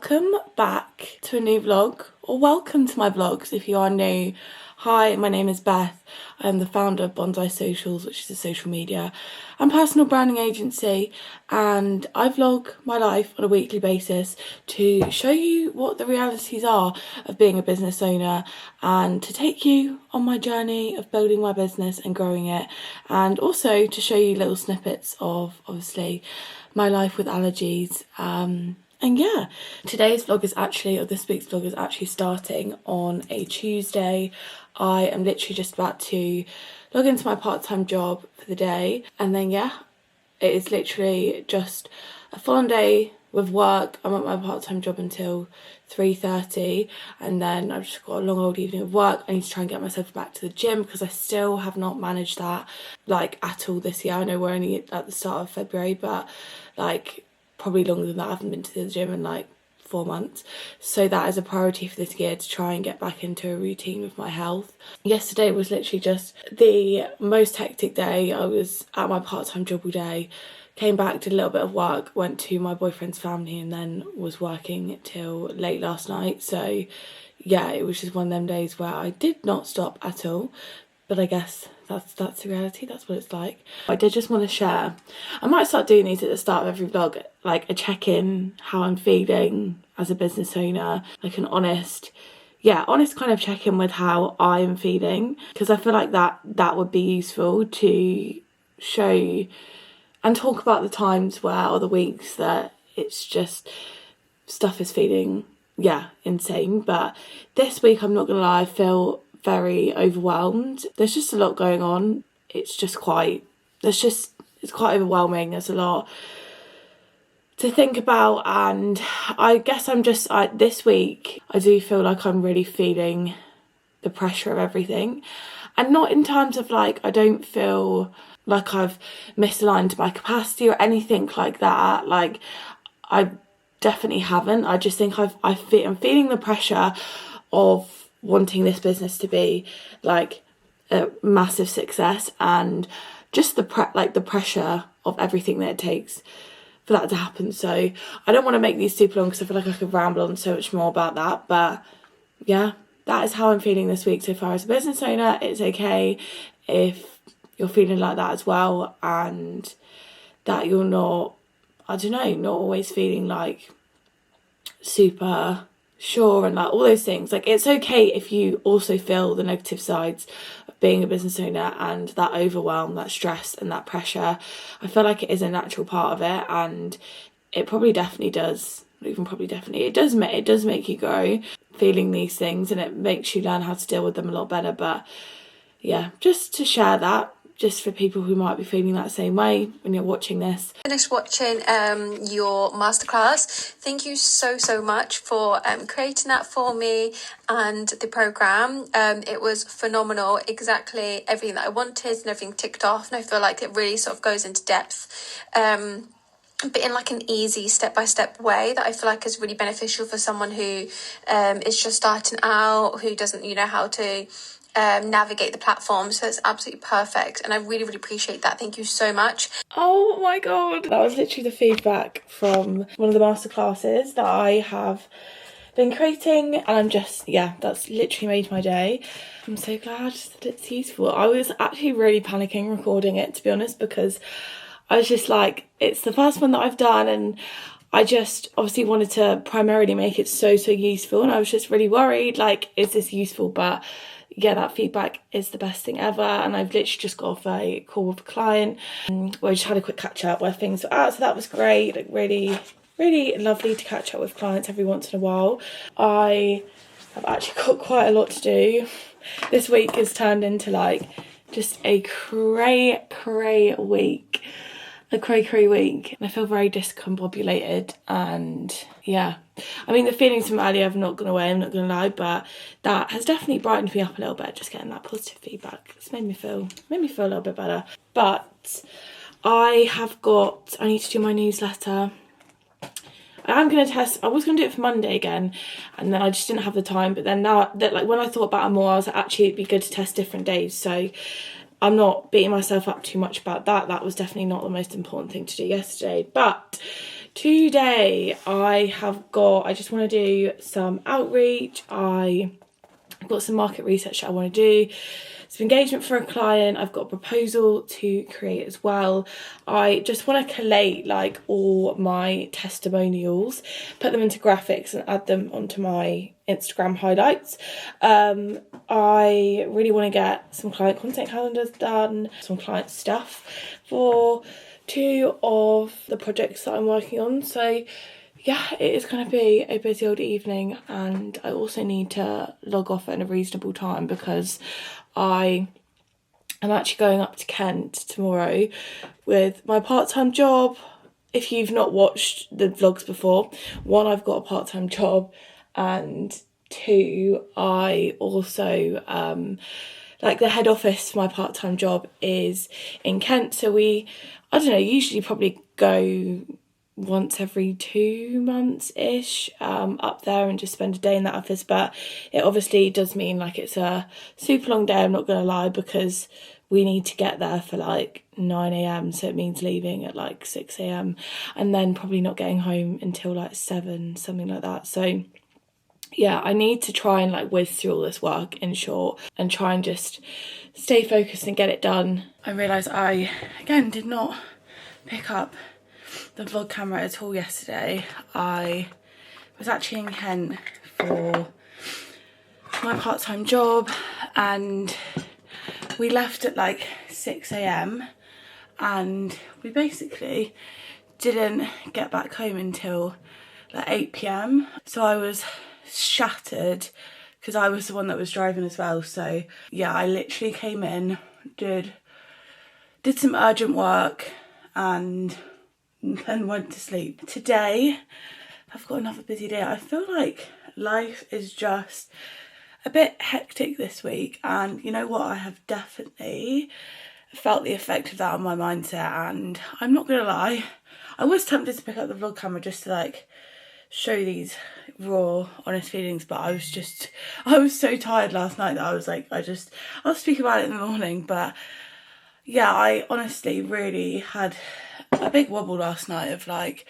welcome back to a new vlog, or welcome to my vlogs if you are new. Hi, my name is Beth. I am the founder of Bonsai Socials, which is a social media and personal branding agency, and I vlog my life on a weekly basis to show you what the realities are of being a business owner and to take you on my journey of building my business and growing it, and also to show you little snippets of obviously my life with allergies. And yeah, today's vlog is actually, or this week's vlog is actually starting on a Tuesday. I am literally just about to log into my part-time job for the day, and then yeah, it is literally just a full-on day with work. I'm at my part-time job until 3:30, and then I've just got a long old evening of work. I need to try and get myself back to the gym because I still have not managed that like at all this year. I know we're only at the start of February, but like probably longer than that. I haven't been to the gym in like 4 months, so that is a priority for this year, to try and get back into a routine with my health. Yesterday was literally just the most hectic day. I was at my part-time job all day, came back, did a little bit of work, went to my boyfriend's family, and then was working till late last night. So yeah, it was just one of them days where I did not stop at all, but I guess that's the reality. That's what it's like. I did just want to share, I might start doing these at the start of every vlog, like a check-in, how I'm feeling as a business owner, like an honest kind of check-in with how I'm feeling, because I feel like that would be useful to show and talk about the times where, or the weeks that it's just stuff is feeling insane. But this week, I'm not gonna lie, I feel very overwhelmed. There's just a lot going on. It's quite overwhelming. There's a lot to think about, and I guess this week I do feel like I'm really feeling the pressure of everything, and not in terms of like, I don't feel like I've misaligned my capacity or anything like that. Like, I definitely haven't. I just think I'm feeling the pressure of wanting this business to be like a massive success, and just the pressure of everything that it takes for that to happen. So I don't want to make these super long because I feel like I could ramble on so much more about that, but yeah, that is how I'm feeling this week so far as a business owner. It's okay if you're feeling like that as well, and that you're not always feeling like super sure and like all those things. Like, it's okay if you also feel the negative sides of being a business owner and that overwhelm, that stress and that pressure. I feel like it is a natural part of it, and it does make you grow, feeling these things, and it makes you learn how to deal with them a lot better. But yeah, just to share that, just for people who might be feeling that same way when you're watching this. Finished watching your masterclass. Thank you so much for creating that for me and the program. It was phenomenal, exactly everything that I wanted and everything ticked off, and I feel like it really sort of goes into depth, but in like an easy step-by-step way that I feel like is really beneficial for someone who is just starting out, who doesn't how to navigate the platform. So it's absolutely perfect, and I really appreciate that. Thank you so much. Oh my god, that was literally the feedback from one of the masterclasses that I have been creating, and I'm just, that's literally made my day. I'm so glad that it's useful. I was actually really panicking recording it, to be honest, because I was just like, it's the first one that I've done, and I just obviously wanted to primarily make it so useful, and I was just really worried, like, is this useful? But yeah, that feedback is the best thing ever, and I've literally just got off a call with a client where I just had a quick catch up where things were at, so that was great. Like, really lovely to catch up with clients every once in a while. I have actually got quite a lot to do. This week has turned into like just a cray week. A cray week, and I feel very discombobulated, and yeah, I mean, the feelings from earlier have not gone away, I'm not gonna lie, but that has definitely brightened me up a little bit, just getting that positive feedback. It's made me feel a little bit better. But I need to do my newsletter. I was going to do it for Monday again, and then I just didn't have the time. But then now that, like, when I thought about it more, I was like, actually it'd be good to test different days, so I'm not beating myself up too much about that. That was definitely not the most important thing to do yesterday. But Today I just want to do some outreach. I've got some market research that I want to do, some engagement for a client. I've got a proposal to create as well. I just want to collate like all my testimonials, put them into graphics and add them onto my Instagram highlights. I really want to get some client content calendars done, some client stuff for 2 of the projects that I'm working on. So yeah, it is going to be a busy old evening, and I also need to log off at a reasonable time because I'm actually going up to Kent tomorrow with my part-time job. If you've not watched the vlogs before, 1, I've got a part-time job, and 2, I also like the head office for my part-time job is in Kent, so I don't know, usually probably go once every 2 months-ish up there and just spend a day in that office. But it obviously does mean like it's a super long day, I'm not gonna lie, because we need to get there for like 9 a.m, so it means leaving at like 6 a.m and then probably not getting home until like 7, something like that. So yeah, I need to try and like whiz through all this work in short and try and just stay focused and get it done. I realised I again did not pick up the vlog camera at all yesterday. I was actually in Kent for my part-time job and we left at like 6 a.m and we basically didn't get back home until like 8 p.m. So I was shattered because I was the one that was driving as well. So yeah, I literally came in, did some urgent work and then went to sleep. Today I've got another busy day. I feel like life is just a bit hectic this week, and you know what, I have definitely felt the effect of that on my mindset. And I'm not gonna lie, I was tempted to pick up the vlog camera just to like show these raw honest feelings, but I was so tired last night that I was like, I'll speak about it in the morning. But yeah, I honestly really had a big wobble last night of like,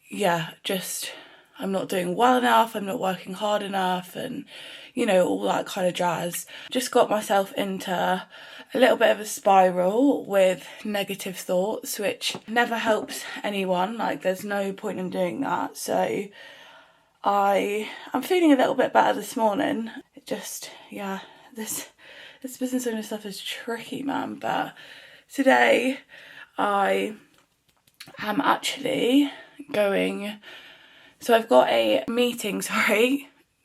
yeah, just I'm not doing well enough, I'm not working hard enough, and you know, all that kind of jazz. Just got myself into a little bit of a spiral with negative thoughts, which never helps anyone. Like there's no point in doing that. So I'm feeling a little bit better this morning. It just, yeah, this business owner stuff is tricky, man. But today I am actually going, so I've got a meeting,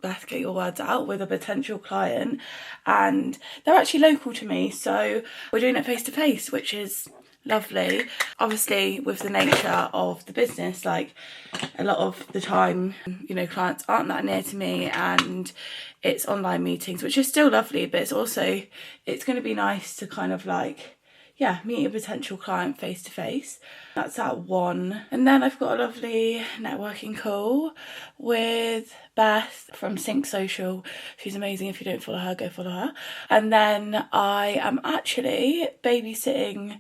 Beth, get your words out, with a potential client, and they're actually local to me, so we're doing it face to face, which is lovely. Obviously with the nature of the business, like a lot of the time, you know, clients aren't that near to me and it's online meetings, which is still lovely, but it's going to be nice to kind of like, yeah, meet a potential client face to face. That's at 1. And then I've got a lovely networking call with Beth from Sync Social. She's amazing. If you don't follow her, go follow her. And then I am actually babysitting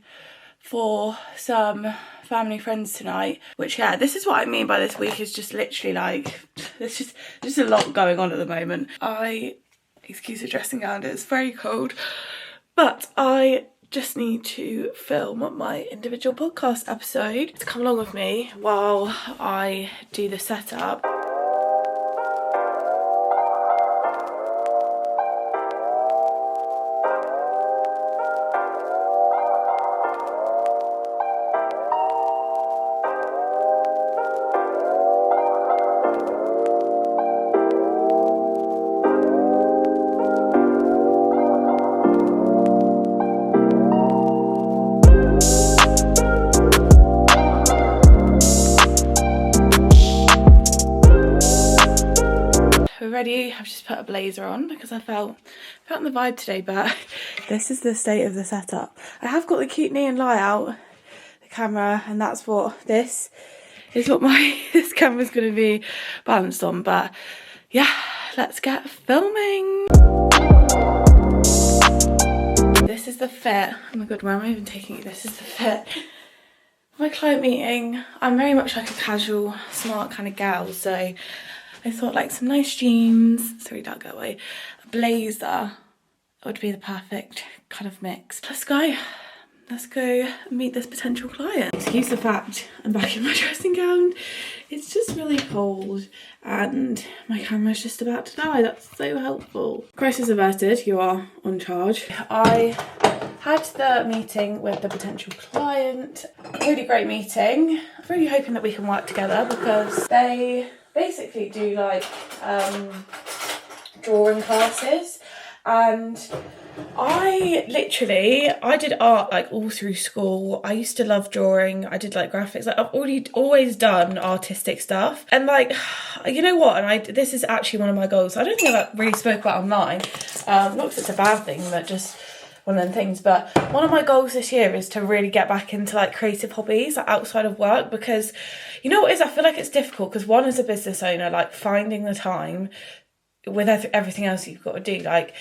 for some family friends tonight, which, yeah, this is what I mean by this week is just literally like, there's just a lot going on at the moment. Excuse the dressing gown, it's very cold, but I just need to film my individual podcast episode. To come along with me while I do the setup. Ready. I've just put a blazer on because I felt in the vibe today, but this is the state of the setup. I have got the cute neon light out, the camera, and that's what this is what this camera's going to be balanced on. But yeah, let's get filming. This is the fit. Oh my god, where am I even taking it? This is the fit. My client meeting, I'm very much like a casual, smart kind of gal, so I thought like some nice jeans, sorry, don't go away, a blazer would be the perfect kind of mix. Let's go meet this potential client. Excuse the fact I'm back in my dressing gown. It's just really cold and my camera's just about to die. That's so helpful. Crisis averted, you are on charge. I had the meeting with the potential client. Really great meeting. I'm really hoping that we can work together because they basically do like drawing classes, and I did art like all through school. I used to love drawing. I did like graphics. Like I've always done artistic stuff. And like, you know what? And this is actually one of my goals. I don't think I've really spoke about online. Not because it's a bad thing, but just one of them things. But one of my goals this year is to really get back into like creative hobbies like, outside of work, because you know what it is? I feel like it's difficult because one, as a business owner, like finding the time with everything else you've got to do, like,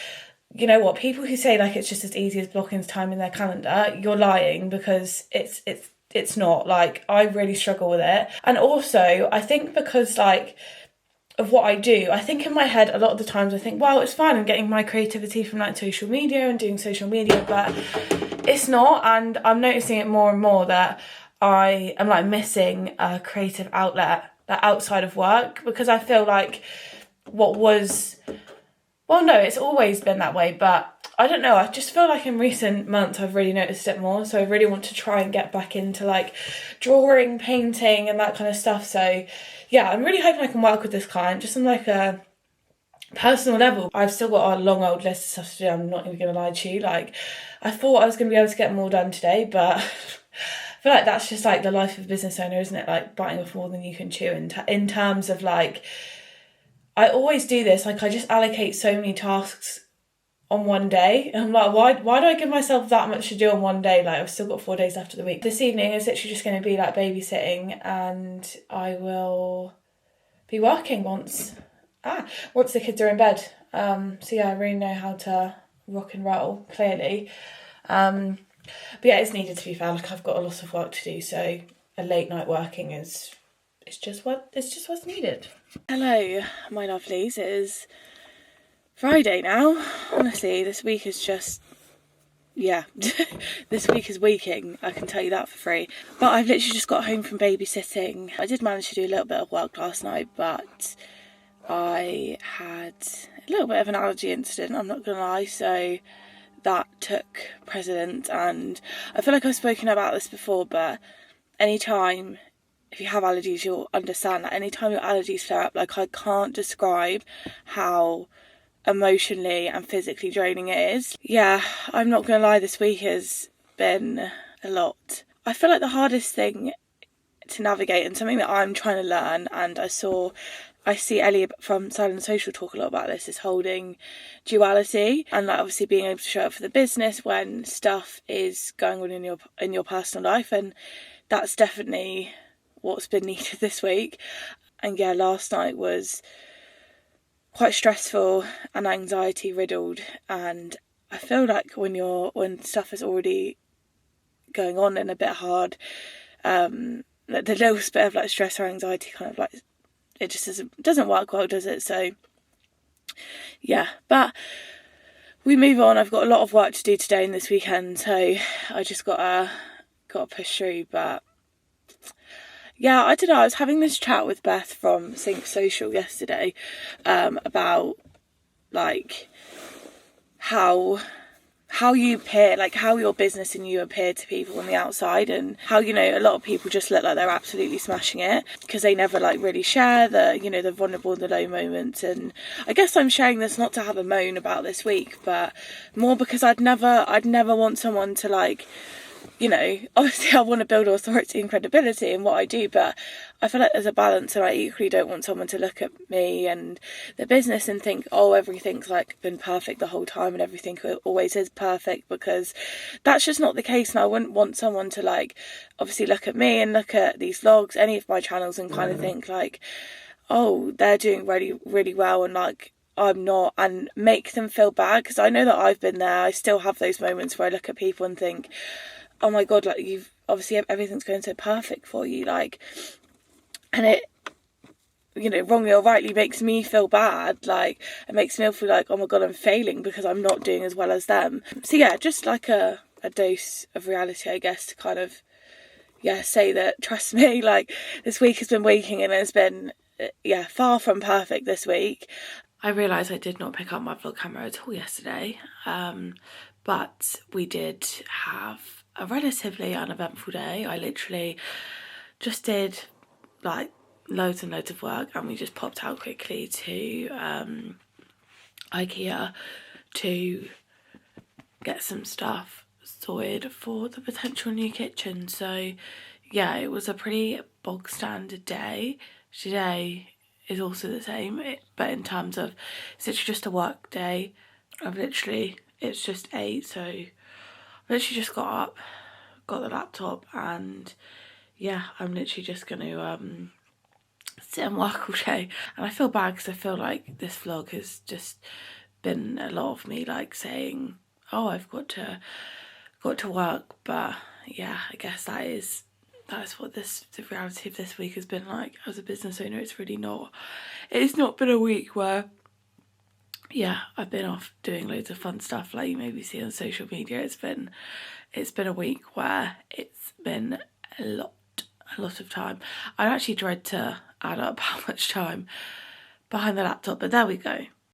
you know what, people who say like it's just as easy as blocking time in their calendar, you're lying, because it's not. Like, I really struggle with it. And also I think because like of what I do, I think in my head a lot of the times I think, well, it's fine, I'm getting my creativity from like social media and doing social media, but it's not. And I'm noticing it more and more that I am like missing a creative outlet that outside of work, because I feel like it's always been that way, but I don't know, I just feel like in recent months I've really noticed it more, so I really want to try and get back into like drawing, painting and that kind of stuff. So yeah, I'm really hoping I can work with this client just on like a personal level. I've still got a long old list of stuff to do, I'm not even going to lie to you. Like, I thought I was going to be able to get them all done today, but I feel like that's just like the life of a business owner, isn't it? Like biting off more than you can chew in terms of like, I always do this, like I just allocate so many tasks on one day. And I'm like, why do I give myself that much to do on one day? Like, I've still got 4 days left of the week. This evening is literally just going to be like babysitting, and I will be working once the kids are in bed. So yeah, I really know how to rock and roll, clearly. But yeah, it's needed, to be fair. Like, I've got a lot of work to do, so a late night working is just what's needed. Hello, my lovelies. It is Friday now. Honestly, this week is just, yeah, this week is weeking, I can tell you that for free. But I've literally just got home from babysitting. I did manage to do a little bit of work last night, but I had a little bit of an allergy incident, I'm not gonna lie, so that took precedent. And I feel like I've spoken about this before, but anytime, if you have allergies, you'll understand that anytime your allergies flare up, like, I can't describe how emotionally and physically draining it is. Yeah, I'm not gonna lie, this week has been a lot. I feel like the hardest thing to navigate, and something that I'm trying to learn, and I see Ellie from Silent Social talk a lot about this, is holding duality, and like obviously being able to show up for the business when stuff is going on in your personal life, and that's definitely what's been needed this week. And yeah, last night was quite stressful and anxiety riddled, and I feel like when stuff is already going on and a bit hard, the little bit of like stress or anxiety kind of like, it just doesn't work well, does it? So yeah, but we move on. I've got a lot of work to do today and this weekend, so I just gotta push through. But yeah, I don't know, I was having this chat with Beth from Sync Social yesterday about like how you appear, like how your business and you appear to people on the outside, and how, you know, a lot of people just look like they're absolutely smashing it because they never like really share the vulnerable and the low moments. And I guess I'm sharing this not to have a moan about this week, but more because I'd never want someone to like, you know, obviously I want to build authority and credibility in what I do, but I feel like there's a balance, and I equally don't want someone to look at me and the business and think, oh, everything's like been perfect the whole time and everything always is perfect, because that's just not the case. And I wouldn't want someone to like obviously look at me and look at these vlogs, any of my channels, and kind of think like, oh, they're doing really, really well and like I'm not, and make them feel bad, because I know that I've been there. I still have those moments where I look at people and think, oh my God, like you've obviously everything's going so perfect for you, like, and it, you know, wrongly or rightly makes me feel bad. Like, it makes me feel like, oh my God, I'm failing because I'm not doing as well as them. So yeah, just like a dose of reality, I guess, to kind of, yeah, say that, trust me, like, this week has been waking and it's been, yeah, far from perfect this week. I realised I did not pick up my vlog camera at all yesterday, but we did have a relatively uneventful day. I literally just did like loads and loads of work, and we just popped out quickly to IKEA to get some stuff sorted for the potential new kitchen. So yeah, it was a pretty bog standard day. Today is also the same, but in terms of, it's literally just a work day. It's just 8, so I literally just got up, got the laptop, and yeah, I'm literally just going to sit and work all day. And I feel bad because I feel like this vlog has just been a lot of me like saying, oh, I've got to work, but yeah, I guess that is what the reality of this week has been like as a business owner. It's not been a week where, yeah, I've been off doing loads of fun stuff like you maybe see on social media. It's been a week where it's been a lot of time. I actually dread to add up how much time behind the laptop, but there we go.